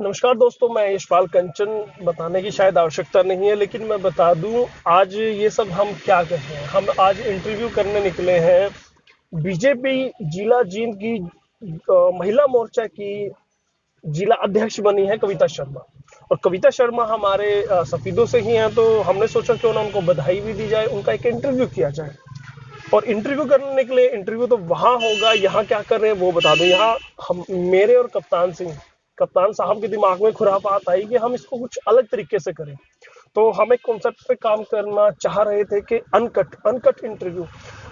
नमस्कार दोस्तों, मैं यशपाल कंचन। बताने की शायद आवश्यकता नहीं है, लेकिन मैं बता दूं आज ये सब हम क्या कर रहे हैं। हम आज इंटरव्यू करने निकले हैं बीजेपी जिला जींद की महिला मोर्चा की जिला अध्यक्ष बनी है कविता शर्मा। और कविता शर्मा हमारे सफीदों से ही हैं, तो हमने सोचा क्यों ना उनको बधाई भी दी जाए, उनका एक इंटरव्यू किया जाए। और इंटरव्यू करने निकले, इंटरव्यू तो वहां होगा, यहाँ क्या कर रहे हैं वो बता दूं। यहाँ हम मेरे और कप्तान साहब के दिमाग में खुरापात आई कि हम इसको कुछ अलग तरीके से करें। तो हम एक कॉन्सेप्ट पे काम करना चाह रहे थे कि अनकट इंटरव्यू।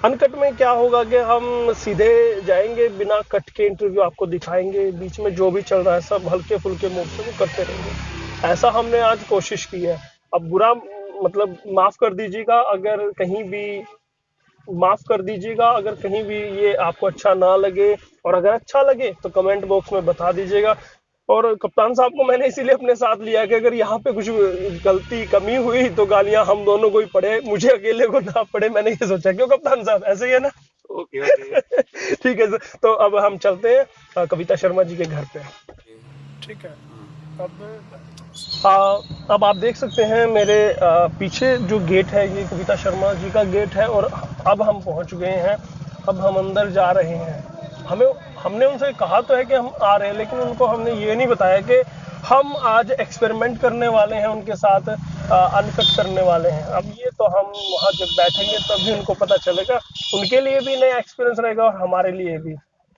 अनकट में क्या होगा कि हम सीधे जाएंगे, बिना कट के इंटरव्यू आपको दिखाएंगे, बीच में जो भी चल रहा है सब हल्के फुल्के मूव से वो करते रहेंगे। ऐसा हमने आज कोशिश की है। अब बुरा मतलब माफ कर दीजिएगा अगर कहीं भी ये आपको अच्छा ना लगे, और अगर अच्छा लगे तो कमेंट बॉक्स में बता दीजिएगा। और कप्तान साहब को मैंने इसीलिए अपने साथ लिया कि अगर यहाँ पे कुछ गलती कमी हुई तो गालियां हम दोनों को ही पड़े, मुझे अकेले को ना पड़े। मैंने ये सोचा, क्यों कप्तान साहब, ऐसे ही है ना? Okay okay. ठीक है सर, तो अब हम चलते हैं कविता शर्मा जी के घर पे। ठीक है। अब आप देख सकते हैं मेरे पीछे जो गेट है, ये कविता शर्मा जी का गेट है। और अब हम पहुंच गए हैं, अब हम अंदर जा रहे हैं। हमने उनसे कहा तो है कि हम आ रहे हैं, लेकिन उनको हमने ये नहीं बताया कि हम आज एक्सपेरिमेंट करने वाले हैं उनके साथ, अनकट करने वाले हैं। अब ये तो हम वहाँ जब बैठेंगे तभी उनको पता चलेगा। उनके लिए भी नया एक्सपीरियंस रहेगा और हमारे लिए भी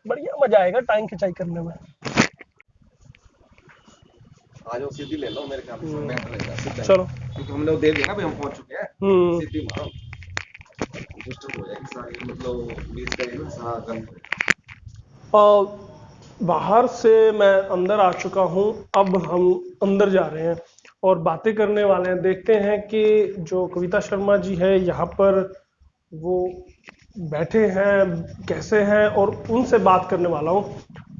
बढ़िया मजा आएगा टाइम खिंचाई करने में। आज वो सीधी ले लो मेरे ख्याल से बेहतर रहेगा सीधा, चलो, क्योंकि हमने वो दे दिया ना भाई, हम पहुंच चुके हैं। सीधी मारो, डिस्टर्ब हो जाएगी सारी, मतलब बीच का ये ना सारा गन बाहर से मैं अंदर आ चुका हूँ। अब हम अंदर जा रहे हैं और बातें करने वाले हैं। देखते हैं कि जो कविता शर्मा जी है यहाँ पर वो बैठे हैं कैसे हैं, और उनसे बात करने वाला हूँ।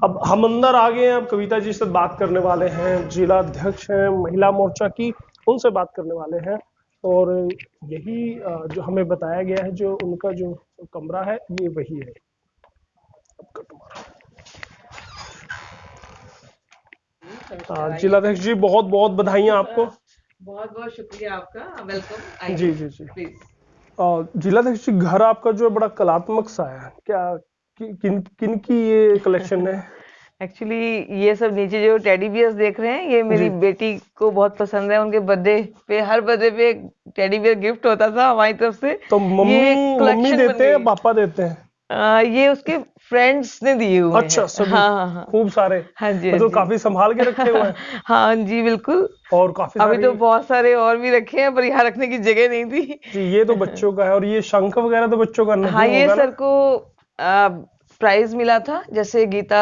अब हम अंदर आ गए हैं, अब कविता जी से बात करने वाले हैं। जिला अध्यक्ष हैं महिला मोर्चा की, उनसे बात करने वाले हैं। और यही जो हमें बताया गया है, जो उनका जो कमरा है ये वही है। जिलाध्यक्ष जी, बहुत बहुत बधाइयाँ आपको। बहुत बहुत शुक्रिया आपका, welcome. Ji ji ji. Please. जिलाध्यक्ष जी, घर आपका जो है बड़ा कलात्मक सा है, क्या किन किन की ये कलेक्शन है? एक्चुअली ये सब नीचे जो टेडी बियर्स देख रहे हैं, ये मेरी जी। बेटी को बहुत पसंद है। उनके बर्थडे पे, हर बर्थडे पे एक टेडी बियर गिफ्ट होता था हमारी तरफ से। तो ये मम्मी कलेक्शन बन देते हैं या गई। पापा देते हैं? ये उसके फ्रेंड्स ने दिए हुए अच्छा, हैं। सभी हाँ हाँ हाँ। खूब सारे। हाँ जी हाँ मतलब जी। काफी संभाल के रखे हुए हैं। हाँ जी बिल्कुल। और काफी अभी सारी। तो बहुत सारे और भी रखे हैं, पर यहाँ रखने की जगह नहीं थी। जी, ये तो बच्चों का है, और ये शंख वगैरह तो बच्चों का हाँ, नहीं ये होगा ना? सर को प्राइज मिला था, जैसे गीता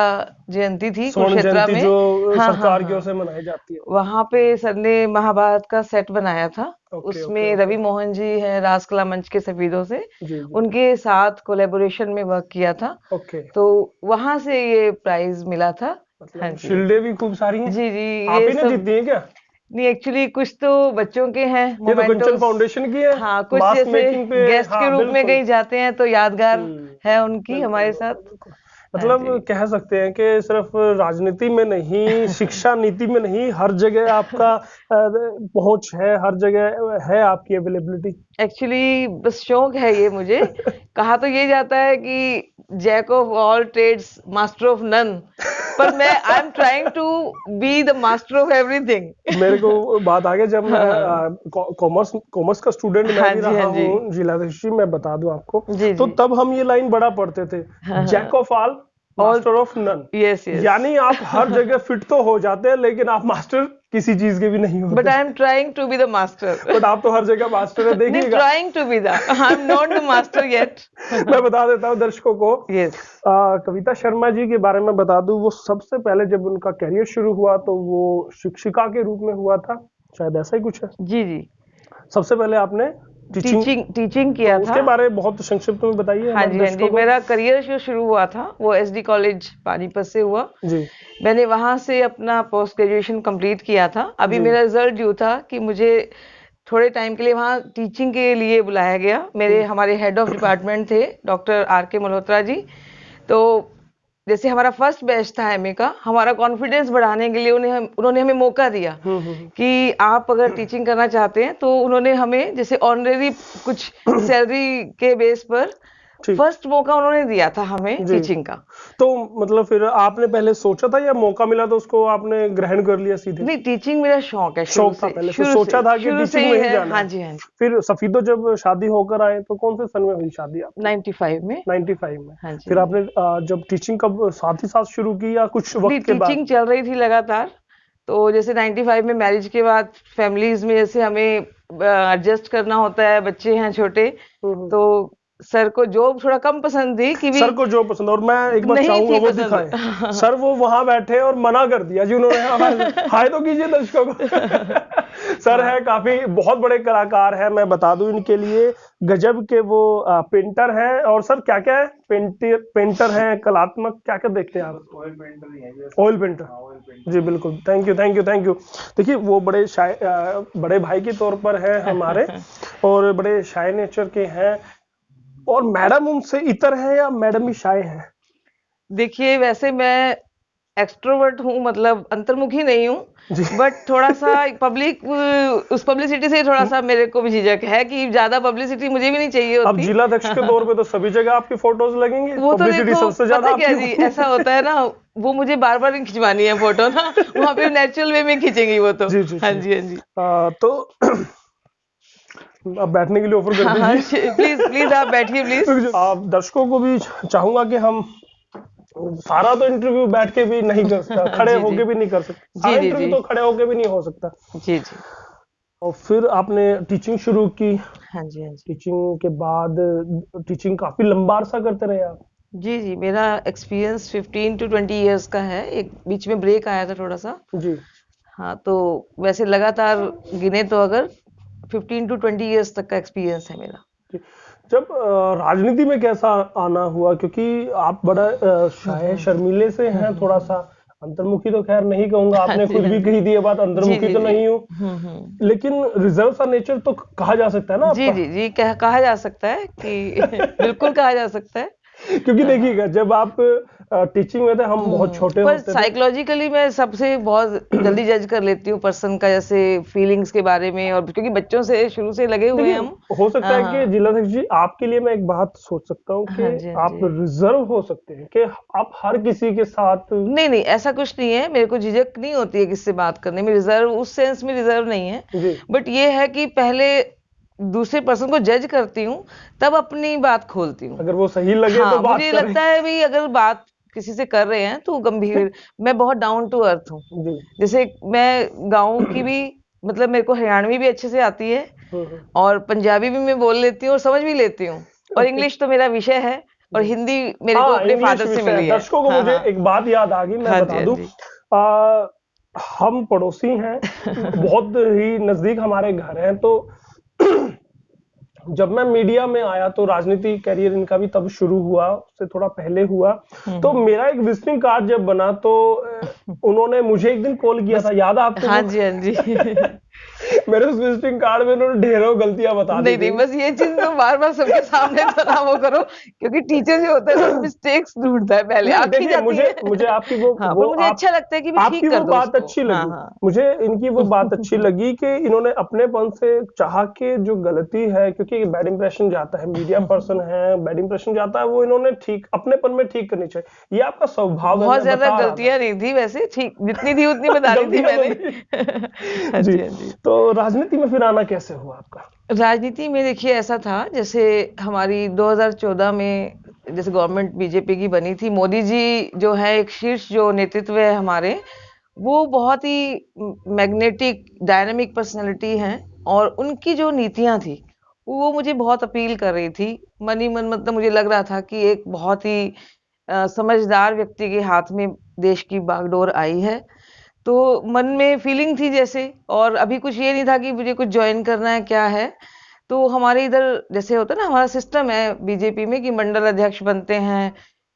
जयंती थी स्वर्ण कुरुक्षेत्रा जयंती में। जो हाँ हाँ सरकार की ओर हाँ। से मनाई जाती है। वहां पे सर ने महाभारत का सेट बनाया था। ओके ओके उसमें ओके। रवि मोहन जी हैं राजकला मंच के सफीदों से, जी जी। उनके साथ कोलेबोरेशन में वर्क किया था। ओके। तो वहां से ये प्राइज मिला था। हाँ मतलब जी शील्डें भी खूब सारी हैं। जी जी। आप ये ही ने सब जीती हैं क्या? नहीं, एक्चुअली कुछ तो बच्चों के हैं ये तो कंचन मोमेंटोस। फाउंडेशन की है। हाँ, कुछ मास्क जैसे मेकिंग पे। गेस्ट के हाँ रूप में बिल्कुल। कहीं जाते हैं तो यादगार है उनकी बिल्कुल हमारे साथ। बिल्कुल बिल्कुल। हाँ मतलब जी। कह सकते हैं कि सिर्फ राजनीति में नहीं, शिक्षा नीति में नहीं, हर जगह आपका पहुंच है, हर जगह है आपकी अवेलेबिलिटी। एक्चुअली बस शौक है ये मुझे। कहा तो ये जाता है कि jack of all trades master of none, पर मैं I am trying to be the master of everything. मेरे को बात आ गया, जब मैं हाँ कॉमर्स का स्टूडेंट मैं हाँ भी जी रहा हाँ जी। हूँ जिलाधीश जी, मैं बता दूं आपको। जी तो जी। तब हम ये लाइन बड़ा पढ़ते थे, हाँ जैक हाँ। Of all all. Master of none. Yes yes. यानी आप हर जगह फिट तो हो जाते हैं, लेकिन आप मास्टर किसी चीज के भी नहीं बट होते। I am trying to be the master. But आप तो हर जगह मास्टर है, नहीं, देखिएगा। Trying to be the, I am not the master yet. मैं बता देता हूँ दर्शकों को। यस। कविता शर्मा जी के बारे में बता दूं, वो सबसे पहले जब उनका करियर शुरू हुआ तो वो शिक्षिका के रूप में हुआ था, शायद ऐसा ही कुछ है। जी जी। सबसे पहले आपने टीचिंग, टीचिंग तो किया था। उसके बारे में बहुत संक्षिप्त में बताइए हाँ हमारे जी हाँ दर्शकों जी। को। मेरा करियर जो शुरू हुआ था वो एसडी कॉलेज पानीपत से हुआ। जी मैंने वहां से अपना पोस्ट ग्रेजुएशन कंप्लीट किया था। अभी जी। मेरा रिजल्ट यूँ था कि मुझे थोड़े टाइम के लिए वहाँ टीचिंग के लिए बुलाया गया। मेरे हमारे हेड ऑफ डिपार्टमेंट थे डॉक्टर आर के मल्होत्रा जी। तो जैसे हमारा फर्स्ट बैच था एमए का, हमारा कॉन्फिडेंस बढ़ाने के लिए उन्होंने हमें मौका दिया कि आप अगर टीचिंग करना चाहते हैं, तो उन्होंने हमें जैसे ऑनरेरी कुछ सैलरी के बेस पर फर्स्ट मौका उन्होंने दिया था हमें टीचिंग का। तो मतलब फिर आपने पहले सोचा था या मौका मिला तो उसको आपने ग्रहण कर लिया सीधे? नहीं, टीचिंग मेरा शौक है, शौक था पहले से, सोचा था कि टीचिंग में ही जाना। हाँ जी, हाँ जी। फिर सफीदो जब शादी होकर आए तो कौन से सन में हुई शादी आपकी? 95 में। 95 में। हाँ जी। फिर आपने जब टीचिंग कब साथ ही साथ शुरू की या कुछ वक्त के बाद? टीचिंग चल रही थी लगातार। तो जैसे 95 में मैरिज के बाद फैमिलीज में जैसे हमें एडजस्ट करना होता है, बच्चे हैं छोटे, तो सर को जॉब थोड़ा कम पसंद थी कि सर को जॉब पसंद, और मैं एक बार चाहूंगा वो दिखाएं। सर वो वहां बैठे और मना कर दिया जी उन्होंने। हाय तो कीजिए दर्शकों को। सर है, काफी बहुत बड़े कलाकार है, मैं बता दूं इनके लिए गजब के वो पेंटर हैं। और सर क्या क्या है? पेंटर हैं, कलात्मक, क्या क्या देखते हैं आप? ऑयल पेंटर ही है। ऑयल पेंटर जी, बिल्कुल। Thank you thank you thank you. देखिए वो बड़े भाई के तौर पर है हमारे, और बड़े शाय नेचर के हैं। और मैडम उनसे इतर है या मैडम ही शाय है? देखिए वैसे मैं एक्सट्रोवर्ट हूँ, मतलब अंतर्मुखी नहीं हूँ, बट थोड़ा सा पब्लिक, उस पब्लिसिटी से थोड़ा सा मेरे को भी झिझक है कि ज्यादा पब्लिसिटी मुझे भी नहीं चाहिए होती। अब जिला अध्यक्ष के तौर पे तो सभी जगह आपकी फोटोज लगेंगी, वो तो देखो पता क्या जी, ऐसा होता है ना, वो मुझे बार बार नहीं खिंचवानी है फोटो ना, वहाँ पे नेचुरल वे में खींचेंगी वो तो। जी, जी, हाँ जी, हाँ जी। तो अब बैठने के लिए ऑफर कर दीजिए। प्लीज प्लीज आप बैठिए प्लीज। आप दर्शकों को भी चाहूंगा कि हम सारा तो इंटरव्यू बैठ के भी नहीं कर सकता, खड़े होके भी नहीं कर सकते, सारा इंटरव्यू तो खड़े होके भी नहीं हो सकता। जी जी। और फिर आपने टीचिंग शुरू की। हाँ जी, हाँ जी। टीचिंग के बाद टीचिंग काफी लंबा अरसा करते रहे आप? जी जी, मेरा एक्सपीरियंस 15 to 20 इयर्स का है। एक बीच में ब्रेक आया था थोड़ा सा जी। हाँ, तो वैसे लगातार गिने तो अगर 15 to 20 इयर्स तक का एक्सपीरियंस है मेरा। जब राजनीति में कैसा आना हुआ, क्योंकि आप बड़ा शाय शर्मीले से हैं, थोड़ा सा अंतर्मुखी तो खैर नहीं कहूंगा, आपने खुद भी कही थी ये बात, अंतर्मुखी तो नहीं हूँ, लेकिन रिजर्व सा नेचर तो कहा जा सकता है ना आपका? जी जी जी, कहा जा सकता है कि बिल्कुल कहा जा सकता है। क्योंकि देखिएगा जब आप टीचिंग में थे, हम बहुत छोटे पर होते थे। साइकोलॉजिकली मैं सबसे बहुत जल्दी जज कर लेती हूँ पर्सन का, जैसे फीलिंग्स के बारे में, और क्योंकि बच्चों से शुरू से लगे हुए हैं हम। हो सकता है कि जिलाध्यक्ष जी आपके लिए मैं एक बात सोच सकता हूँ कि आप रिजर्व हो सकते हैं, कि आप हर किसी के साथ। नहीं, ऐसा कुछ नहीं है, मेरे को झिझक नहीं होती है किससे बात करने में। रिजर्व उस सेंस में रिजर्व नहीं है, बट ये है कि पहले दूसरे पर्सन को जज करती हूँ, तब अपनी बात खोलती हूँ। अगर वो सही लगे तो बात मुझे लगता है भाई, अगर बात किसी से कर रहे हैं तो गंभीर। मैं बहुत डाउन टू अर्थ हूँ। जैसे मैं गाँव की भी, मतलब मेरे को हरियाणवी भी अच्छे से आती है, और पंजाबी भी मैं बोल लेती हूँ और समझ भी लेती हूँ, और इंग्लिश तो मेरा विषय है, और हिंदी मेरे को अपने फादर से मिली है। दर्शकों को मुझे एक बात याद आ गई, मैं बता दूं, हम पड़ोसी हैं, बहुत ही नजदीक हमारे घर हैं। तो जब मैं मीडिया में आया तो राजनीति कैरियर इनका भी तब शुरू हुआ, उससे थोड़ा पहले हुआ। तो मेरा एक विजिटिंग कार्ड जब बना तो उन्होंने मुझे एक दिन कॉल किया था, याद है आपको? हाँ जी, हाँ जी। मेरे उस विजिटिंग कार्ड में उन्होंने ढेरों गलतियां बता दी। नहीं, बस ये चीज तो बार बार सबके सामने तो ना वो करो, क्योंकि टीचर जो होता है मिस्टेक्स ढूंढता है पहले। मुझे आपकी वो मुझे अच्छा लगता है कि आपकी वो बात अच्छी लगी। मुझे इनकी वो बात अच्छी लगी कि इन्होंने अपनेपन से चाह के जो गलती है, क्योंकि बैड इंप्रेशन जाता है, मीडिया पर्सन है, बैड इंप्रेशन जाता है, वो इन्होंने ठीक अपनेपन में ठीक करनी चाहिए। ये आपका स्वभाव है। बहुत ज्यादा गलतियां नहीं थी वैसे, ठीक जितनी थी उतनी बता रही थी मैंने। जी, तो राजनीति में फिर आना कैसे हुआ आपका? राजनीति में देखिए ऐसा था, जैसे हमारी 2014 में जैसे गवर्नमेंट बीजेपी की बनी थी, मोदी जी जो है एक शीर्ष जो नेतृत्व है हमारे, वो बहुत ही मैग्नेटिक डायनामिक पर्सनैलिटी हैं, और उनकी जो नीतियां थी वो मुझे बहुत अपील कर रही थी मन ही मन। मतलब मुझे लग रहा था कि एक बहुत ही समझदार व्यक्ति के हाथ में देश की बागडोर आई है, तो मन में फीलिंग थी जैसे। और अभी कुछ ये नहीं था कि मुझे कुछ ज्वाइन करना है क्या है। तो हमारे इधर जैसे होता है ना, हमारा सिस्टम है बीजेपी में कि मंडल अध्यक्ष बनते हैं,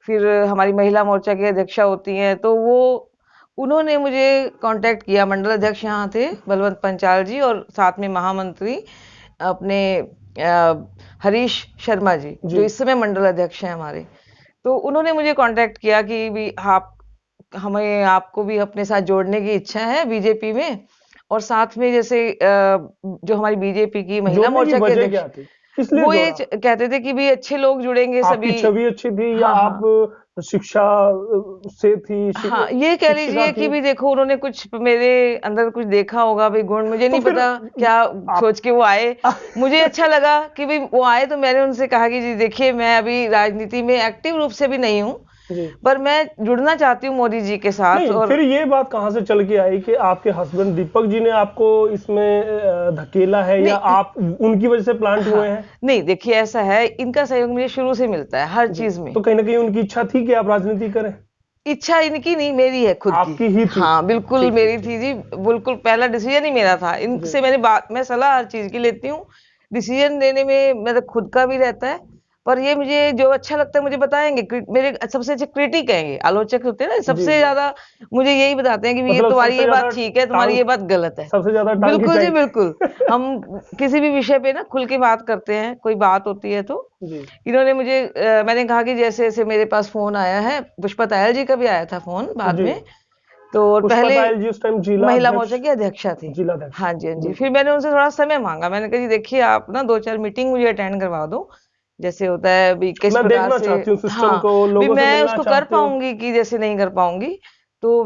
फिर हमारी महिला मोर्चा की अध्यक्षा होती हैं, तो वो उन्होंने मुझे कांटेक्ट किया। मंडल अध्यक्ष यहाँ थे बलवंत पंचाल जी, और साथ में महामंत्री अपने हरीश शर्मा जी, जो इस समय मंडल अध्यक्ष हैं हमारे। तो उन्होंने मुझे कांटेक्ट किया कि भी आप हमें आपको भी अपने साथ जोड़ने की इच्छा है बीजेपी में, और साथ में जैसे जो हमारी बीजेपी की महिला जोड़ने की मोर्चा के वजह अध्यक्ष, क्या थी, किस लिए वो ये जोड़ा? कहते थे कि भी अच्छे लोग जुड़ेंगे आपकी सभी। छवि अच्छी थी या हाँ, आप शिक्षा से थी, हाँ, ये कह शिक्षिका लीजिए कि थी? भी देखो उन्होंने कुछ मेरे अंदर कुछ देखा होगा भी गुण, मुझे तो नहीं फिर पता क्या आप सोच के वो आए। मुझे अच्छा लगा कि भी वो आए, तो मैंने उनसे कहा कि जी देखिए मैं अभी राजनीति में एक्टिव रूप से भी नहीं हूँ, जी पर मैं जुड़ना चाहती हूँ मोदी जी के साथ। नहीं, और फिर ये बात कहाँ से चल के आई कि आपके हस्बैंड दीपक जी ने आपको इसमें धकेला है या नहीं, आप उनकी वजह से प्लांट हुए हाँ, हैं? नहीं देखिए ऐसा है, इनका सहयोग मुझे शुरू से मिलता है हर जी, चीज में। तो कहीं ना कहीं उनकी इच्छा थी कि आप राजनीति करें? इच्छा इनकी नहीं, मेरी है खुद की। आपकी ही थी? हाँ बिल्कुल ठीक मेरी ठीक ठीक। थी जी, बिल्कुल पहला डिसीजन ही मेरा था। जी इनसे मैंने बात, मैं सलाह हर चीज की लेती हूँ, डिसीजन लेने में मेरा खुद का भी रहता है, पर ये मुझे जो अच्छा लगता है मुझे बताएंगे। मेरे सबसे अच्छे क्रिटिक हैं ये, आलोचक होते हैं ना, जी सबसे जी, ज्यादा मुझे यही बताते हैं कि ये मतलब तुम्हारी सबसे ये ज्यादा बात ठीक है, तुम्हारी टांग, ये बात गलत है। सबसे ज्यादा टांग बिल्कुल जी खिंचाई। बिल्कुल। हम किसी भी विषय पे ना खुल के बात करते हैं, कोई बात होती है तो। जी इन्होंने मुझे मैंने कहा कि जैसे जैसे मेरे पास फोन आया है, पुष्पा तायल जी का भी आया था फोन बाद जी, में, तो पुष्पा पहले पायल जी उस टाइम जिला महिला अध्यक्ष, मोर्चा की अध्यक्षा थी। जिला अध्यक्ष हाँ थी, जी, हाँ जी। फिर बिल्कुल। मैंने उनसे थोड़ा समय मांगा, मैंने कहा जी देखिए आप ना 2-4 मीटिंग मुझे अटेंड करवा दो, जैसे होता है भी किस मैं प्रकार देखना से। चाहती हूँ सिस्टम हाँ, को, भी लोगों से मैं मिलना उसको कर चाहती हूँ। पाऊंगी कि जैसे नहीं कर पाऊंगी। तो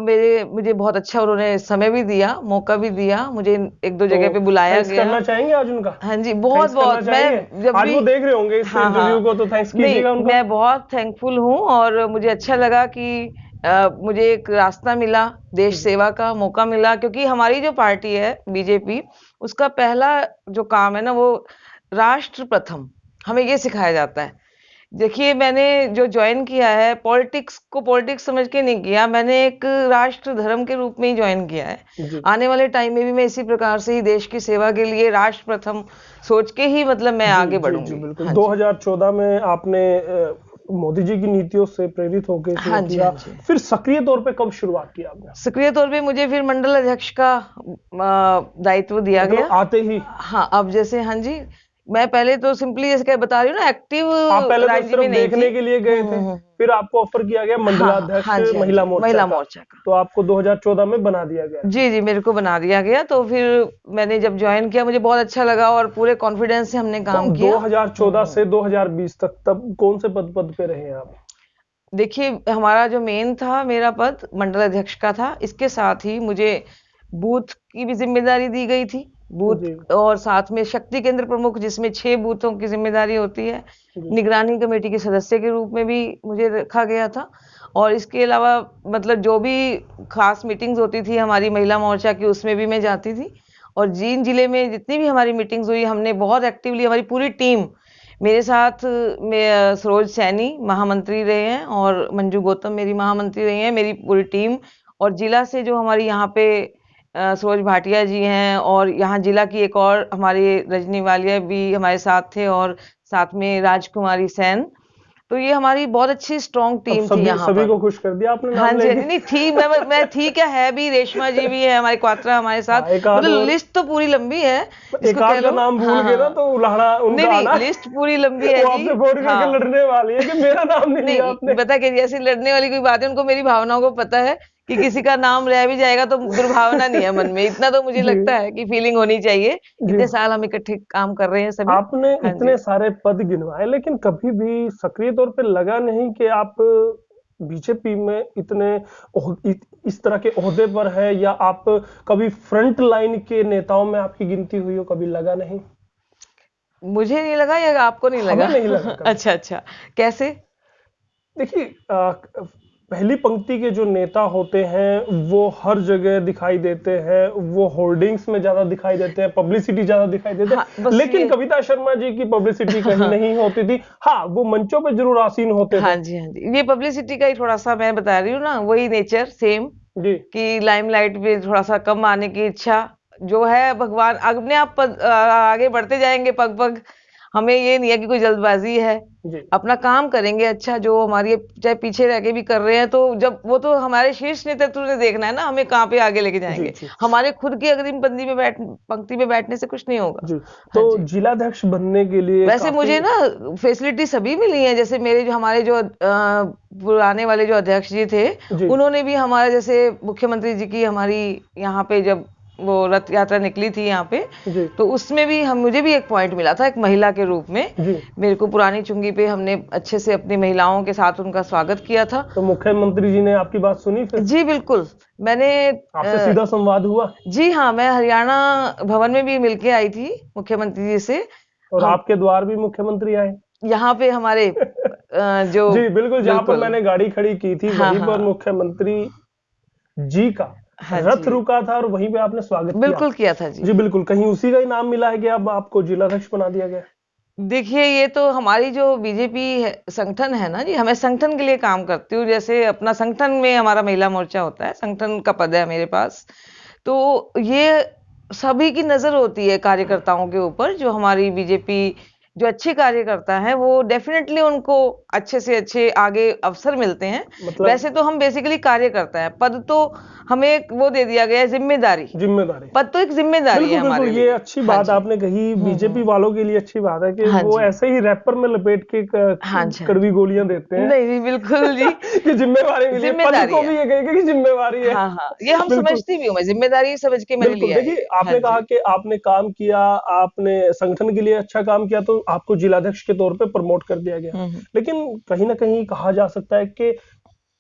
मुझे बहुत अच्छा उन्होंने समय भी दिया, मौका भी दिया, मुझे 1-2 तो जगह पे बुलाया थैंक्स गया। करना चाहेंगे आज उनका? हाँ जी, बहुत थैंक्स करना बहुत। चाहेंगे? मैं जब आज भी, वो देख रहे होंगे इस हाँ इंटरव्यू हाँ, को, तो थैंक्स नहीं कीजिएगा उनका। मैं बहुत थैंकफुल हूँ, और मुझे अच्छा लगा कि मुझे एक रास्ता मिला, देश जी सेवा का मौका मिला, क्योंकि हमारी जो पार्टी है बीजेपी, उसका पहला जो काम है ना वो राष्ट्र प्रथम, हमें ये सिखाया जाता है। देखिए मैंने जो ज्वाइन किया है, पॉलिटिक्स को पॉलिटिक्स समझ के नहीं किया, मैंने एक राष्ट्र धर्म के रूप में ही ज्वाइन किया है। जी आने वाले टाइम में भी मैं इसी प्रकार से ही देश की सेवा के लिए राष्ट्र प्रथम सोच के ही मतलब मैं जी आगे जी जी, बढ़ूंगी। बिल्कुल। हाँ जी, 2014 में आपने मोदी जी की नीतियों से प्रेरित होकर शुरू हाँ जी, किया, हाँ जी। फिर सक्रिय तौर पे कब शुरुआत की आपने? सक्रिय तौर पे मुझे फिर मंडल अध्यक्ष का दायित्व दिया मतलब गया। आते ही? हाँ, अब जैसे हाँ जी, मैं पहले तो सिंपली जैसे क्या बता रही हूँ ना, एक्टिव आप पहले तो राजनीति सिर्फ में नहीं थी। देखने के लिए गए थे, फिर आपको ऑफर किया गया हाँ मंडलाध्यक्ष हाँ जी, हाँ महिला जी, मोर्चा महिला का, मोर्चा का। तो आपको 2014 में बना दिया गया। जी जी, मेरे को बना दिया गया, तो फिर मैंने जब ज्वाइन किया मुझे बहुत अच्छा लगा, और पूरे कॉन्फिडेंस से हमने तो काम किया। 2014 से 2020 तक तब कौन से पद पे रहे हैं आप? देखिए हमारा जो मेन था, मेरा पद मंडल अध्यक्ष का था, इसके साथ ही मुझे बूथ की भी जिम्मेदारी दी गई थी, जी बूथ, और साथ में शक्ति केंद्र प्रमुख जिसमें 6 बूथों की जिम्मेदारी होती है, जी निगरानी कमेटी के सदस्य के रूप में भी मुझे रखा गया था। और इसके अलावा मतलब जो भी खास मीटिंग्स होती थी हमारी महिला मोर्चा की, उसमें भी मैं जाती थी। और जींद जिले में जितनी भी हमारी मीटिंग्स हुई, हमने बहुत एक्टिवली, हमारी पूरी टीम मेरे साथ, सरोज सैनी महामंत्री रहे हैं, और मंजू गौतम मेरी महामंत्री रही हैं, मेरी पूरी टीम। और जिला से जो हमारी यहाँ पे सरोज भाटिया जी हैं, और यहाँ जिला की एक और हमारी रजनी वालिया भी हमारे साथ थे, और साथ में राजकुमारी सेन। तो ये हमारी बहुत अच्छी स्ट्रॉन्ग अब टीम थी सभी यहाँ सभी पर। को खुश कर दिया आपने हाँ नाम जी, लेके। नहीं थी, मैं थी क्या, है भी, रेशमा जी भी है हमारी, क्वात्रा हमारे साथ, हाँ, एक आध मतलब और, लिस्ट तो पूरी लंबी है, एक जिसको कह आध का लो। नाम भूल हाँ गए ना हाँ, तो उलाहड़ा नहीं उनका नहीं, आना। लिस्ट पूरी लंबी है वो जी। आपसे फोन करके हाँ, लड़ने वाली है कि मेरा नाम नहीं लिया नहीं आपने। पता क्या जी, ऐसी लड़ने वाली कोई बात है, उनको मेरी भावनाओं को पता है कि किसी का नाम रह भी जाएगा तो दुर्भावना नहीं है मन में, इतना तो मुझे जी लगता है कि फीलिंग होनी चाहिए। जी, इतने साल हम इकट्ठे काम कर रहे हैं सभी। आपने हाँ इतने जी, सारे पद गिनवाए, लेकिन कभी भी सक्रिय तौर पे लगा नहीं कि आप बीजेपी में इतने इस तरह के ओहदे पर है, या आप कभी फ्रंट लाइन के नेताओं में आपकी गिनती हुई हो, कभी लगा नहीं? मुझे नहीं लगा या आपको नहीं लगा? हमें नहीं लगा कभी। अच्छा अच्छा, कैसे? देखिए, पहली पंक्ति के जो नेता होते हैं वो हर जगह दिखाई देते हैं, वो होर्डिंग्स में ज्यादा दिखाई देते हैं, पब्लिसिटी ज्यादा दिखाई देते हाँ हैं, बस लेकिन ये, कविता शर्मा जी की पब्लिसिटी कहीं नहीं होती थी। हाँ, वो मंचों पे जरूर आसीन होते हाँ थे। जी, हाँ जी, ये पब्लिसिटी का ही थोड़ा सा मैं बता रही हूँ ना, वही नेचर सेम, जी कि लाइमलाइट पे थोड़ा सा कम आने की इच्छा जो है, भगवान अपने आप आगे बढ़ते जाएंगे पग पग। हमें ये नहीं है कि कोई जल्दबाजी है, जी अपना काम करेंगे अच्छा, जो हमारी चाहे पीछे रह के भी कर रहे हैं तो जब वो तो हमारे शीर्ष नेतृत्व ने देखना है ना हमें कहाँ पे आगे लेके जी जाएंगे। जी हमारे खुद की अग्रिम पंक्ति में बैठने से कुछ नहीं होगा। जी। हाँ तो जी। जिलाध्यक्ष बनने के लिए वैसे काफी मुझे ना फैसिलिटी सभी मिली है, जैसे मेरे जो हमारे जो पुराने वाले जो अध्यक्ष जी थे, जी उन्होंने भी हमारे जैसे मुख्यमंत्री जी की हमारी यहाँ पे जब वो रथ यात्रा निकली थी यहाँ पे, जी तो उसमें भी हम मुझे भी एक पॉइंट मिला था एक महिला के रूप में। जी। मेरे को पुरानी चुंगी पे हमने अच्छे से अपनी महिलाओं के साथ उनका स्वागत किया था। तो मुख्यमंत्री जी ने आपकी बात सुनी फिर? जी बिल्कुल। मैंने आपसे सीधा संवाद हुआ? जी हाँ, मैं हरियाणा भवन में भी मिलके आई थी मुख्यमंत्री जी से। और हम आपके द्वार भी मुख्यमंत्री आए? यहाँ पे हमारे जो जी बिल्कुल, जहाँ पर बिल्कुल मैंने गाड़ी खड़ी की थी हाँ वहीं पर हाँ मुख्यमंत्री जी का हाँ रथ जी रुका था और वहीं पे आपने स्वागत किया। बिल्कुल किया था जी। जी बिल्कुल, कहीं उसी का ही नाम मिला है कि अब आपको जिलाध्यक्ष बना दिया गया? देखिए ये तो हमारी जो बीजेपी संगठन है ना जी, हमें संगठन के लिए काम करती हूँ। जैसे अपना संगठन में हमारा महिला मोर्चा होता है, संगठन का पद है मेरे पास, तो ये सभी की नजर होती है कार्यकर्ताओं के ऊपर। जो हमारी बीजेपी जो अच्छे कार्यकर्ता हैं वो डेफिनेटली उनको अच्छे से अच्छे आगे अवसर मिलते हैं। मतलब वैसे तो हम बेसिकली कार्यकर्ता है, पद तो हमें एक वो दे दिया गया है जिम्मेदारी। जिम्मेदारी, पद तो एक जिम्मेदारी है बिल्कुल हमारे बिल्कुल, ये लिए। अच्छी हाँ बात जी आपने कही। बीजेपी वालों के लिए अच्छी बात है कि हाँ वो जी ऐसे ही रैपर में लपेट के हाँ जी हाँ कड़वी जी। गोलियां देते हैं। नहीं नहीं बिल्कुल जी कि जिम्मेवारी मिली है, पद जिम्मेदारी को है। भी ये कहेंगे कि जिम्मेवारी है। हाँ हाँ, ये हम बिल्कुल समझती भी हूँ, मैं जिम्मेदारी समझ के मैंने बिल्कुल। लिया है देखिए, ये। हाँ आपने कहा जी। कि आपने काम किया, आपने संगठन के लिए अच्छा काम किया तो आपको जिलाध्यक्ष के तौर पे प्रमोट कर दिया गया। हम्म। लेकिन कहीं ना कहीं कहा जा सकता है कि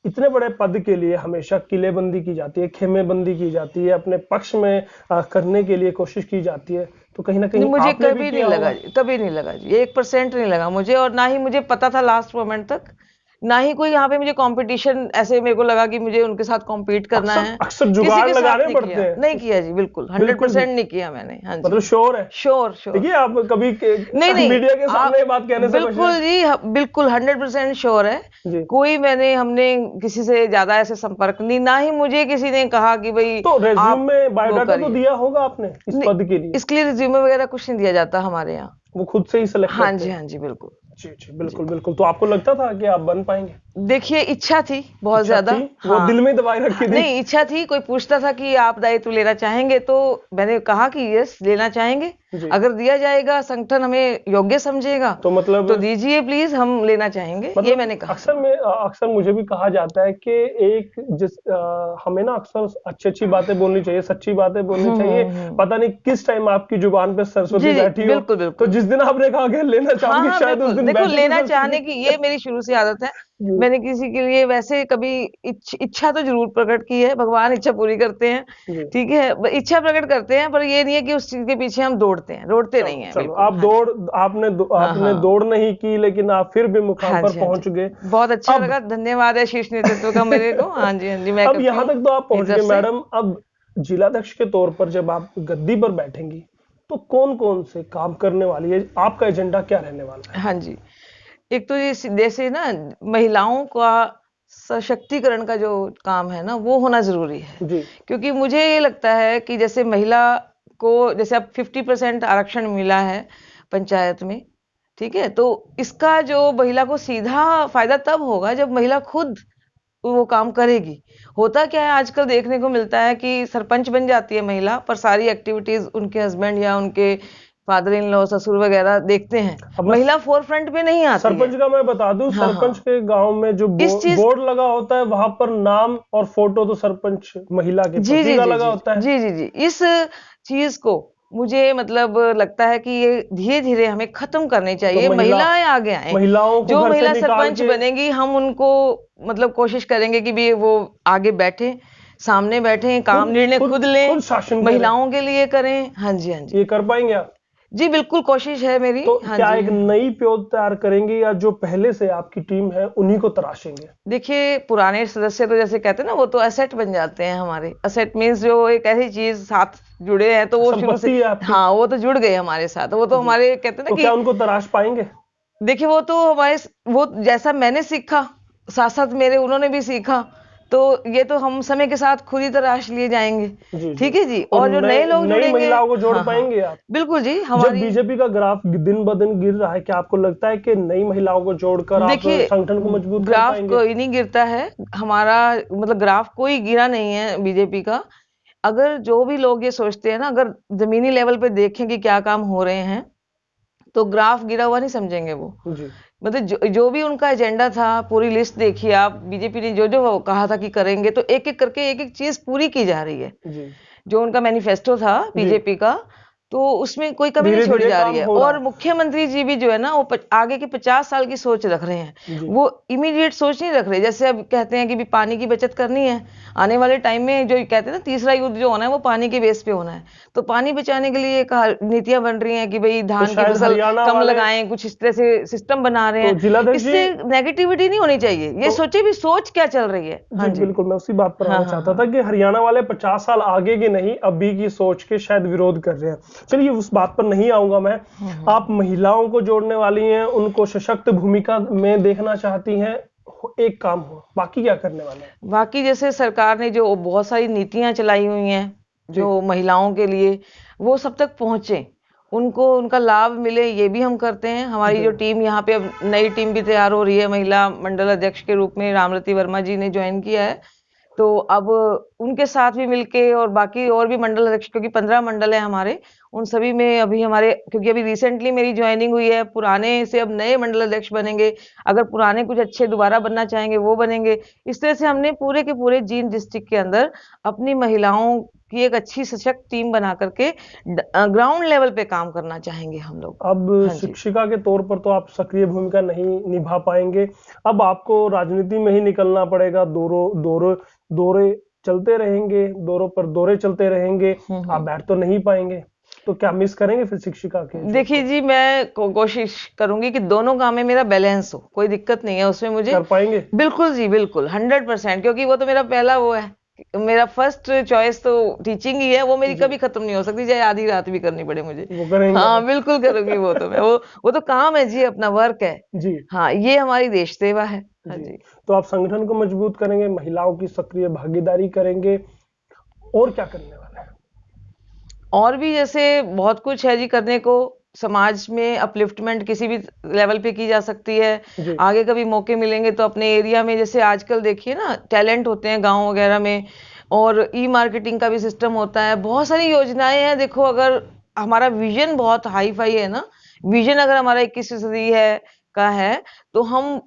इतने बड़े पद के लिए हमेशा किलेबंदी की जाती है, खेमेबंदी की जाती है, अपने पक्ष में करने के लिए कोशिश की जाती है। तो कहीं ना नहीं, कहीं मुझे आपने भी कभी नहीं किया लगा होगा। जी, कभी नहीं लगा जी, 1% नहीं लगा मुझे। और ना ही मुझे पता था लास्ट मोमेंट तक, ना ही कोई यहाँ पे मुझे कंपटीशन ऐसे मेरे को लगा कि मुझे उनके साथ कॉम्पीट करना अक्सर है। अक्सर किसी जुगाड़ के साथ लगाने नहीं पड़ते किया, हैं। नहीं किया जी, बिल्कुल बिल्कुल भी। 100% नहीं किया मैंने। हाँ जी, मतलब श्योर है? Sure sure. देखिए, आप कभी नहीं नहीं, मीडिया के आप सामने ये बात कहने से बच बिल्कुल रहे जी बिल्कुल 100% श्योर है। जी। कोई हमने किसी से ज्यादा ऐसे संपर्क नहीं, ना ही मुझे किसी ने कहा कि भाई तो रेज्यूम आप में वो बायोडाटा तो करिए। दिया होगा आपने इस नहीं, पद के लिए? इसके लिए रिज्यूमे वगैरह कुछ नहीं दिया जाता हमारे यहाँ। वो खुद से ही सिलेक्ट हाँ करते जी हैं? हाँ जी बिल्कुल। जी जी बिल्कुल बिल्कुल। तो आपको लगता था कि आप बन पाएंगे? देखिए इच्छा थी बहुत इच्छा ज्यादा। थी, वो हाँ दिल में दबाए रखी थी? नहीं, इच्छा थी। कोई पूछता था कि आप दायित्व लेना चाहेंगे, तो मैंने कहा कि यस, लेना चाहेंगे। जी। अगर दिया जाएगा, संगठन हमें योग्य समझेगा तो मतलब तो दीजिए प्लीज, हम लेना चाहेंगे, ये मैंने कहा था। अक्सर मुझे भी कहा जाता है कि हमें ना अक्सर अच्छी अच्छी बातें बोलनी चाहिए, सच्ची बातें बोलनी चाहिए। पता नहीं किस टाइम आपकी जुबान पे सरस्वती जी जी बैठी हो। बिल्कुल तो बिल्कुल। जिस दिन आपने कहा कि लेना हाँ चाहूंगी, हाँ शायद उस बिल्कुल, दिन देखो बैठी थी लेना चाहने सरस्वती। की ये मेरी शुरू से आदत है। जी मैंने किसी के लिए वैसे कभी इच्छा तो जरूर प्रकट की है, भगवान इच्छा पूरी करते हैं। जी। ठीक है, इच्छा प्रकट करते हैं, पर ये नहीं है कि उस चीज के पीछे हम दौड़ते हैं, दौड़ते नहीं चलो है चलो, बिल्कुल। आप हाँ जी दौड़ हाँ आपने हाँ दौड़ नहीं की, लेकिन आप फिर भी मुकाम हाँ पर जी हाँ जी, पहुंच गए। बहुत अच्छा अब लगा, धन्यवाद है शीर्ष नेतृत्व का मेरे को। हाँ जी हाँ जी, मैं अब करती यहाँ हूँ तक तो आप मेरी पहुंच तरफ गए से। मैडम। अब जिलाध्यक्ष के तौर पर जब आप गद्दी पर बैठेंगी तो कौन कौन से काम करने वाली है? आपका एजेंडा क्या रहने वाला है? हाँ जी, एक तो ये जैसे ना महिलाओं का सशक्तिकरण का जो काम है ना, वो होना जरूरी है। जी क्योंकि मुझे ये लगता है कि जैसे महिला को, जैसे अब 50% आरक्षण मिला है पंचायत में, ठीक है, तो इसका जो महिला को सीधा फायदा तब होगा जब महिला खुद वो काम करेगी। होता क्या है, आजकल देखने को मिलता है कि सरपंच बन जाती है महिला, पर सारी एक्टिविटीज उनके हस्बैंड या उनके फादर इन लॉ, ससुर वगैरह देखते हैं, अब मैं महिला फोर फ्रंट पे नहीं आती है। सरपंच का मैं बता दूं, हाँ हाँ, सरपंच के गांव में जो इस चीज बोर्ड लगा होता है वहां पर नाम और फोटो तो सरपंच महिला के जी पति जी का जी लगा जी होता है। जी जी जी, इस चीज को मुझे मतलब लगता है कि ये धीरे धीरे हमें खत्म करनी तो चाहिए, महिलाएं आगे आए। महिलाओं को जो घर से महिला निकाल सरपंच के बनेगी, हम उनको मतलब कोशिश करेंगे कि भी वो आगे बैठे, सामने बैठे, काम निर्णय खुद लें, खुद शासन करें। महिलाओं के लिए करें। हाँ जी हाँ जी ये कर पाएंगे आप? जी, बिल्कुल कोशिश है मेरी। तो हाँ क्या जी एक नई प्योद तैयार करेंगे या जो पहले से आपकी टीम है उन्हीं को तराशेंगे? देखिए, पुराने सदस्य तो जैसे कहते हैं ना, वो तो एसेट बन जाते हैं हमारे। एसेट मीन्स जो एक ऐसी चीज साथ जुड़े हैं, तो वो शुरू संपत्ति है से, आपकी। हाँ, वो तो जुड़ गए हमारे साथ, वो तो जी। हमारे कहते हैं तो ना क्या कि उनको तराश पाएंगे? देखिए वो तो हमारे, वो जैसा मैंने सीखा, साथ साथ मेरे उन्होंने भी सीखा, तो ये तो हम समय के साथ खुद ही तराश लिए जाएंगे। जी, ठीक है जी। और और जो नए लोग नई जुड़ेंगे, महिलाओं को जोड़ हाँ, पाएंगे आप? बिल्कुल जी। जब हमारी बीजेपी का ग्राफ दिन ब दिन गिर रहा है, क्या आपको लगता है कि नई महिलाओं को जोड़कर आप देखिए, संगठन को मजबूत कर ग्राफ पाएंगे? कोई नहीं गिरता है हमारा, मतलब ग्राफ कोई गिरा नहीं है बीजेपी का। अगर जो भी लोग ये सोचते हैं ना, अगर जमीनी लेवल पे देखें कि क्या काम हो रहे हैं, तो ग्राफ गिरा हुआ नहीं समझेंगे वो। जी, मतलब जो भी उनका एजेंडा था, पूरी लिस्ट देखिए आप, बीजेपी ने जो जो कहा था कि करेंगे, तो एक एक करके एक एक चीज पूरी की जा रही है। जी, जो उनका मैनिफेस्टो था जी। बीजेपी का, तो उसमें कोई कमी नहीं धीरे छोड़ी धीरे जा रही काम है। हो रहा और मुख्यमंत्री जी भी जो है ना, वो आगे की 50 साल की सोच रख रहे हैं। है। जी, वो इमीडिएट सोच नहीं रख रहे। जैसे अब कहते हैं कि भी पानी की बचत करनी है, आने वाले टाइम में जो कहते हैं ना, तीसरा युद्ध जो होना है वो पानी के बेस पे होना है। तो पानी बचाने के लिए नीतियां बन रही हैं कि भाई तो धान की शायद फसल हरियाणा कम वाले, लगाएं, कुछ इस तरह से सिस्टम बना रहे तो हैं। जिलाध्यक्ष जी, इससे नेगेटिविटी नहीं होनी चाहिए, ये तो सोचे भी सोच क्या चल रही है। जी हाँ जी, बिल्कुल, मैं उसी बात पर हाँ आना हाँ चाहता हाँ। था कि हरियाणा वाले 50 साल आगे की नहीं, अभी की सोच के शायद विरोध कर रहे हैं। चलिए, उस बात पर नहीं आऊंगा मैं। आप महिलाओं को जोड़ने वाली हैं, उनको सशक्त भूमिका में देखना चाहती हैं, एक काम हो, बाकी क्या करने वाले हैं? बाकी जैसे सरकार ने जो बहुत सारी नीतियां चलाई हुई हैं जी, जो महिलाओं के लिए, वो सब तक पहुंचे, उनको उनका लाभ मिले, ये भी हम करते हैं। हमारी जी, जो टीम यहाँ पे, अब नई टीम भी तैयार हो रही है, महिला मंडल अध्यक्ष के रूप में रामरती वर्मा जी ने ज्वाइन किया है। तो अब उनके साथ भी मिलके, और बाकी और भी मंडल अध्यक्ष, क्योंकि 15 मंडल है हमारे, उन सभी में अभी हमारे, क्योंकि अभी रिसेंटली मेरी ज्वाइनिंग हुई है, पुराने से अब नए मंडल अध्यक्ष बनेंगे। अगर पुराने कुछ अच्छे दोबारा बनना चाहेंगे वो बनेंगे। इस तरह से हमने पूरे के पूरे जींद डिस्ट्रिक्ट के अंदर अपनी महिलाओं की एक अच्छी सशक्त टीम बना करके ग्राउंड लेवल पे काम करना चाहेंगे हम लोग। अब हाँ जी। शिक्षिका के तौर पर तो आप सक्रिय भूमिका नहीं निभा पाएंगे, अब आपको राजनीति में ही निकलना पड़ेगा। दौरे चलते रहेंगे, दौरों पर दौरे चलते रहेंगे, आप बैठ तो नहीं पाएंगे, तो क्या मिस करेंगे फिर शिक्षिका के job देखिए को? जी, मैं कोशिश करूंगी कि दोनों काम में मेरा बैलेंस हो, कोई दिक्कत नहीं है उसमें मुझे। कर पाएंगे? बिल्कुल जी, बिल्कुल 100%, क्योंकि वो तो मेरा पहला वो है, मेरा फर्स्ट चॉइस तो टीचिंग ही है। वो मेरी जी, कभी खत्म नहीं हो सकती, चाहे आधी रात भी करनी पड़े मुझे। वो करेंगे हाँ आप? बिल्कुल करूंगी वो तो मैं, वो तो काम है जी, अपना वर्क है। जी, हाँ, ये हमारी देश सेवा है। हाँ जी। जी। तो आप संगठन को मजबूत करेंगे, महिलाओं की सक्रिय भागीदारी करेंगे, और क्या करने वाले हैं? और भी जैसे बहुत कुछ है जी करने को। समाज में अपलिफ्टमेंट किसी भी लेवल पे की जा सकती है। जी, आगे कभी मौके मिलेंगे तो अपने एरिया में, जैसे आजकल देखिए ना, टैलेंट होते हैं गांव वगैरह में, और ई मार्केटिंग का भी सिस्टम होता है, बहुत सारी योजनाएं हैं। देखो, अगर हमारा विजन बहुत हाई फाई है ना, विजन अगर हमारा 21वीं सदी है का है, तो हम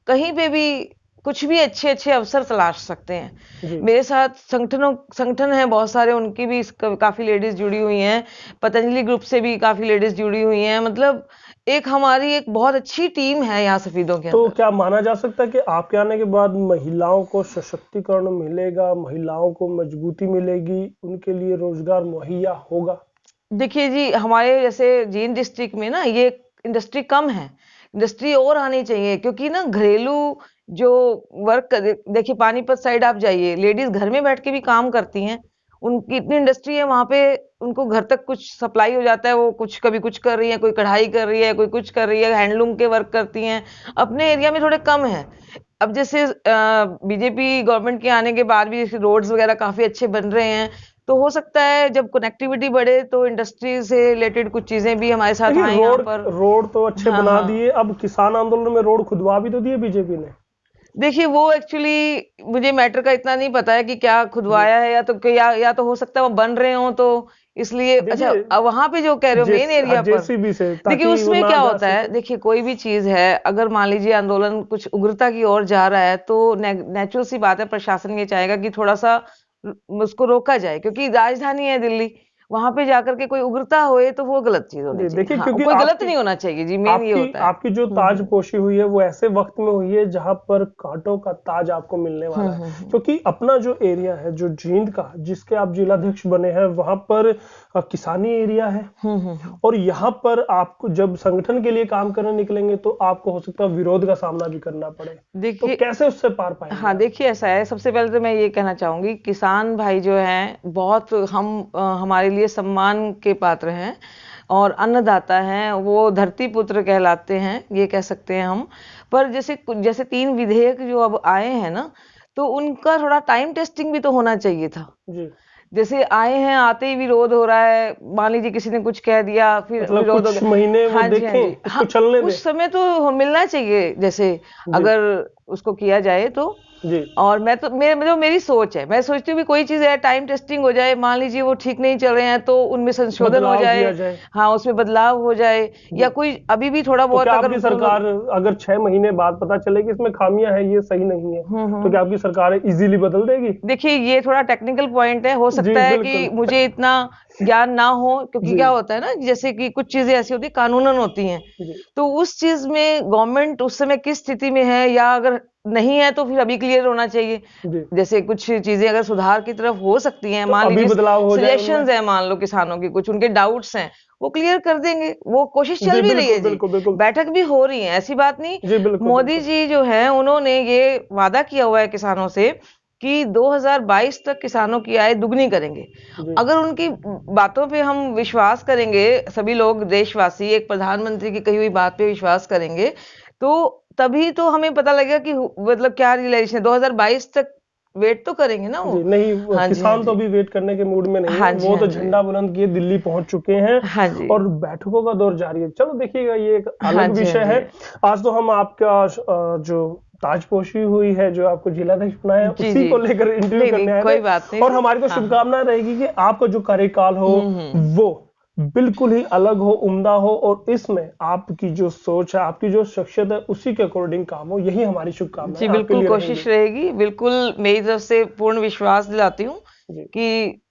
कहीं पे भी कुछ भी अच्छे अच्छे अवसर तलाश सकते हैं। जी। मेरे साथ संगठन है बहुत सारे, उनकी भी काफी लेडीज जुड़ी हुई हैं। पतंजलि ग्रुप से भी काफी लेडीज जुड़ी हुई हैं। मतलब एक हमारी एक बहुत अच्छी टीम है यहाँ सफीदों के तो अंदर। क्या माना जा सकता है कि आपके आने के बाद महिलाओं को सशक्तिकरण मिलेगा, महिलाओं को मजबूती मिलेगी, उनके लिए रोजगार मुहैया होगा? देखिए जी, हमारे जैसे जींद डिस्ट्रिक्ट में ना ये इंडस्ट्री कम है, इंडस्ट्री और आनी चाहिए, क्योंकि ना घरेलू जो वर्क, देखिए पानीपत साइड आप जाइए, लेडीज घर में बैठ के भी काम करती हैं। उनकी इतनी इंडस्ट्री है वहां पे, उनको घर तक कुछ सप्लाई हो जाता है। वो कुछ कभी कुछ कर रही है, कोई कढ़ाई कर रही है, कोई कुछ कर रही है, हैंडलूम के वर्क करती हैं। अपने एरिया में थोड़े कम है। अब जैसे बीजेपी गवर्नमेंट के आने के बाद भी जैसे रोड्स वगैरह काफी अच्छे बन रहे हैं, तो हो सकता है जब कनेक्टिविटी बढ़े तो इंडस्ट्री से रिलेटेड कुछ चीजें भी हमारे साथ देखिए, आए यहाँ रोड पर। रोड तो अच्छे हाँ बना हाँ। दिए, अब किसान आंदोलन में रोड खुदवा भी तो दिए बीजेपी ने। देखिए, वो एक्चुअली मुझे मैटर का इतना नहीं पता है कि क्या जी, खुदवाया है, या तो हो सकता है वो बन रहे हो, तो इसलिए। अच्छा, देखिए, अब वहां पे जो कह रहे हो मेन एरिया पर, जेसीबी से, देखिए ताकि वो उसमें ना क्या जा होता है, सके। देखिए कोई भी चीज है, अगर मान लीजिए आंदोलन कुछ उग्रता की ओर जा रहा है, तो नेचुरल सी बात है, प्रशासन ये चाहेगा कि थोड़ा सा उसको रोका जाए, क्योंकि राजधानी है दिल्ली, वहां पे जाकर के कोई उग्रता होए तो वो गलत चीज होनी चाहिए। देखिए, हाँ, क्योंकि कोई गलत आपकी नहीं होना चाहिए जी, मेन ये आपकी होता है। आपकी जो ताजपोशी हुई है वो ऐसे वक्त में हुई है जहां पर कांटों का ताज आपको मिलने वाला है, क्योंकि अपना जो एरिया है, जो जींद का, जिसके आप जिलाध्यक्ष बने हैं, वहां पर किसानी एरिया है, और यहाँ पर आपको जब संगठन के लिए काम करने निकलेंगे तो आपको हो सकता है विरोध का सामना भी करना पड़े, तो देखिए, कैसे उससे पार पाएंगे हाँ आप? देखिए, ऐसा है, सबसे पहले तो मैं ये कहना चाहूंगी, किसान भाई जो हैं बहुत हमारे लिए सम्मान के पात्र हैं, और अन्नदाता हैं, वो धरती पुत्र कहलाते हैं, ये कह सकते हैं हम। पर जैसे जैसे 3 विधेयक जो अब आए हैं ना, तो उनका थोड़ा टाइम टेस्टिंग भी तो होना चाहिए था। जी, जैसे आए हैं, आते ही विरोध हो रहा है, मान लीजिए किसी ने कुछ कह दिया, फिर मतलब विरोध हो कुछ गया। महीने वो हाँ जी, हाँ देखें, जी, हाँ, उसको चलने दें। उस समय तो मिलना चाहिए, जैसे जी, अगर उसको किया जाए तो। जी, और मैं तो मेरी सोच है, मैं सोचती हूँ कि कोई चीज है, टाइम टेस्टिंग हो जाए, मान लीजिए वो ठीक नहीं चल रहे हैं तो उनमें संशोधन हो बदलाव जाए, किया जाए। हाँ उसमें बदलाव हो जाए, या जी, कोई अभी भी थोड़ा तो बहुत क्या अगर आपकी वो सरकार लोग अगर 6 महीने बाद पता चले कि इसमें खामियां है, ये सही नहीं है, तो क्या आपकी सरकार इजीली बदल देगी? देखिए ये थोड़ा टेक्निकल पॉइंट है, हो जी, सकता है बिल्कुल। कि मुझे इतना ज्ञान ना हो, क्योंकि जी, क्या होता है ना, जैसे कि कुछ चीजें ऐसी होती है कानूनन होती हैं, जी, तो उस चीज में गवर्नमेंट उस समय किस स्थिति में है, या अगर नहीं है तो फिर अभी क्लियर होना चाहिए। जी, जैसे कुछ चीजें अगर सुधार की तरफ हो सकती हैं, तो मान अभी लीजिए बदलाव हो जाए उनमें। सजेशंस है, मान लो किसानों की कुछ उनके डाउट्स हैं, वो क्लियर कर देंगे, वो कोशिश जी, चल भी रही बिल्कुल, है जी, बिल्कुल, बिल्कुल। बैठक भी हो रही है, ऐसी बात नहीं। जी, बिल्कुल, मोदी बिल्कुल। जी जो है उन्होंने ये वादा किया हुआ है किसानों से कि 2022 तक किसानों की आय दुगनी करेंगे। जी, अगर उनकी बातों पे हम विश्वास करेंगे, सभी लोग देशवासी एक प्रधानमंत्री की कही हुई बात पे विश्वास करेंगे, तो तभी तो हमें पता लगेगा कि मतलब क्या रियलाइजेशन है। 2022 तक वेट तो करेंगे ना वो। जी, नहीं हाँ जी, हाँ किसान तो जी, अभी वेट करने के मूड में नहीं है, हाँ जी, वो हाँ तो जी, झंडा बुलंद किए दिल्ली पहुंच चुके हैं हाँ जी, और बैठकों का दौर जारी है। चलो देखिएगा, ये एक हाँ अलग जी, हाँ विषय जी, है। आज तो हम आपका जो ताजपोशी हुई है, जो आपको जिलाध्यक्ष बनाया है, जी उसी जी, को लेकर इंटरव्यू नहीं करने नहीं आए थे। कोई बात नहीं और जी, हमारी तो हाँ हाँ, शुभकामनाएं रहेगी कि आपका जो कार्यकाल हो हम्म, वो बिल्कुल ही अलग हो, उम्दा हो, और इसमें आपकी जो सोच है, आपकी जो शख्सियत है, उसी के अकॉर्डिंग काम हो। यही हमारी शुभकामनाएं जी आपके बिल्कुल लिए रहेंगी। कोशिश रहेगी, बिल्कुल मेरी तरफ से पूर्ण विश्वास दिलाती हूँ जी, कि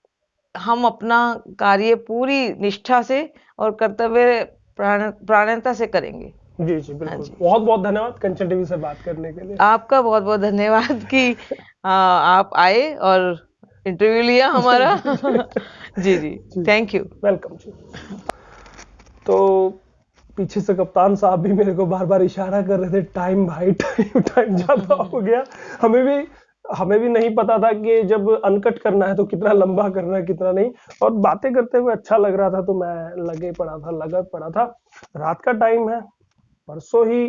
हम अपना कार्य पूरी निष्ठा से और कर्तव्य प्राणता से करेंगे। जी, जी, हाँ बिल्कुल। जी, बहुत बहुत धन्यवाद कंचन टीवी से बात करने के लिए। आपका बहुत बहुत धन्यवाद कि आप आए और इंटरव्यू लिया जी, हमारा। जी, जी, जी जी, जी, थैंक यू। वेलकम जी। तो पीछे से कप्तान साहब भी मेरे को बार बार इशारा कर रहे थे, टाइम भाई, टाइम टाइम ज्यादा हो गया। हमें भी हमें भी नहीं पता था कि जब अनकट करना है तो कितना लंबा करना है, कितना नहीं। और बातें करते हुए अच्छा लग रहा था, तो मैं लगा पड़ा था। रात का टाइम है, परसों ही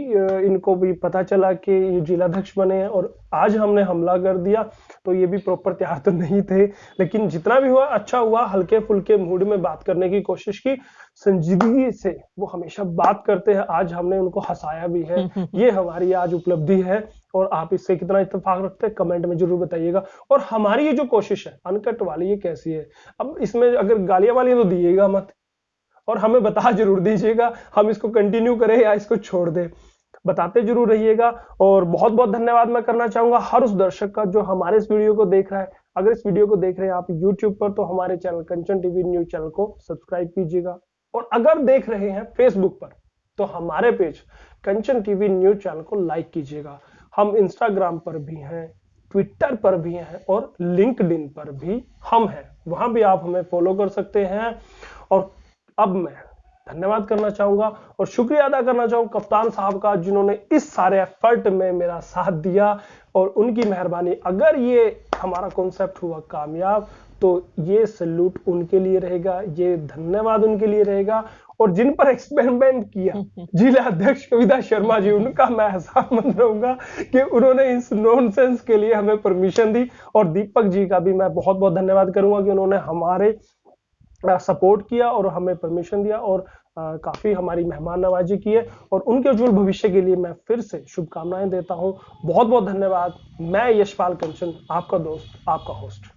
इनको भी पता चला कि ये जिलाध्यक्ष बने हैं, और आज हमने हमला कर दिया। तो ये भी प्रॉपर तैयार तो नहीं थे, लेकिन जितना भी हुआ अच्छा हुआ। हल्के फुल्के मूड में बात करने की कोशिश की, संजीदगी से वो हमेशा बात करते हैं। आज हमने उनको हंसाया भी है, ये हमारी आज उपलब्धि है। और आप इससे कितना इत्तेफाक रखते हैं, कमेंट में जरूर बताइएगा। और हमारी ये जो कोशिश है अनकट वाली, ये कैसी है? अब इसमें अगर गालियां वाली तो दिएगा मत, और हमें बता जरूर दीजिएगा, हम इसको कंटिन्यू करें या इसको छोड़ दें, बताते जरूर रहिएगा। और बहुत बहुत धन्यवाद मैं करना चाहूंगा हर उस दर्शक का जो हमारे इस वीडियो को देख रहा है। अगर इस वीडियो को देख रहे हैं आप यूट्यूब पर, तो हमारे चैनल कंचन टीवी न्यूज चैनल को सब्सक्राइब कीजिएगा। और अगर देख रहे हैं फेसबुक पर, तो हमारे पेज कंचन टीवी न्यूज चैनल को लाइक कीजिएगा। हम इंस्टाग्राम पर भी हैं, ट्विटर पर भी हैं, और लिंक्डइन पर भी हम हैं, वहां भी आप हमें फॉलो कर सकते हैं। और अब मैं धन्यवाद करना चाहूंगा और शुक्रिया अदा करना चाहूंगा कप्तान साहब का, जिन्होंने इस सारे एफर्ट में मेरा साथ दिया, और उनकी मेहरबानी। अगर ये हमारा कॉन्सेप्ट हुआ कामयाब, तो ये सैल्यूट उनके लिए रहेगा, ये धन्यवाद उनके लिए रहेगा। और जिन पर एक्सपेरिमेंट किया जिला अध्यक्ष कविता शर्मा जी, उनका मैं एहसानमंद रहूंगा कि उन्होंने इस नॉनसेंस के लिए हमें परमिशन दी। और दीपक जी का भी मैं बहुत बहुत धन्यवाद करूंगा कि उन्होंने हमारे सपोर्ट किया और हमें परमिशन दिया, और काफी हमारी मेहमान नवाजी की है। और उनके उज्जवल भविष्य के लिए मैं फिर से शुभकामनाएं देता हूं। बहुत बहुत धन्यवाद। मैं यशपाल कंचन, आपका दोस्त, आपका होस्ट।